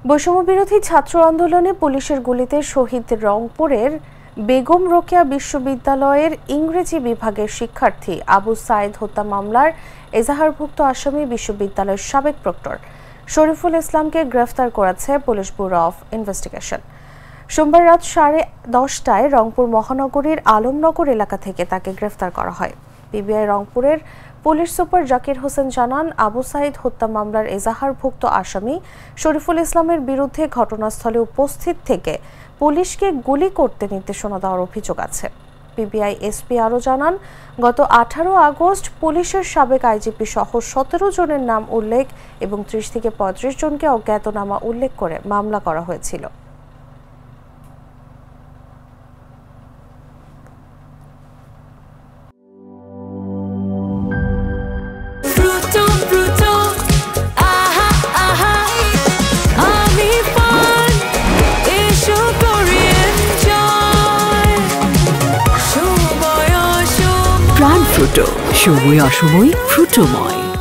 বৈষম্যবিরোধী ছাত্র আন্দোলনে পুলিশের গুলিতে শহীদ রংপুরের বেগম রোকেয়া বিশ্ববিদ্যালয়ের ইংরেজি বিভাগের শিক্ষার্থী আবু সাইদ হত্যা মামলার এজাহারভুক্ত আসামি বিশ্ববিদ্যালয়ের সাবেক প্রক্টর শরীফুল ইসলামকে গ্রেফতার করেছে পুলিশ ব্যুরো অফ ইনভেস্টিগেশন। সোমবার রাত 10:30টায় রংপুর মহানগরীর আলমনগর এলাকা থেকে তাকে গ্রেফতার করা হয়। পিবিআই রংপুরের পুলিশ সুপার জাকির হোসেন জানান, আবু সাইদ হত্যা মামলার এজাহারভুক্ত আসামি শরীফুল ইসলামের বিরুদ্ধে ঘটনাস্থলে উপস্থিত থেকে পুলিশকে গুলি করতে নির্দেশনা দেওয়ার অভিযোগ আছে। পিবিআই এসপি আরও জানান, গত 18 আগস্ট পুলিশের সাবেক আইজিপি সহ 17 জনের নাম উল্লেখ এবং 30 থেকে 35 জনকে অজ্ঞাতনামা উল্লেখ করে মামলা করা হয়েছিল। প্রাণ ফ্রুটো, সময় অসময় ফ্রুটোময়।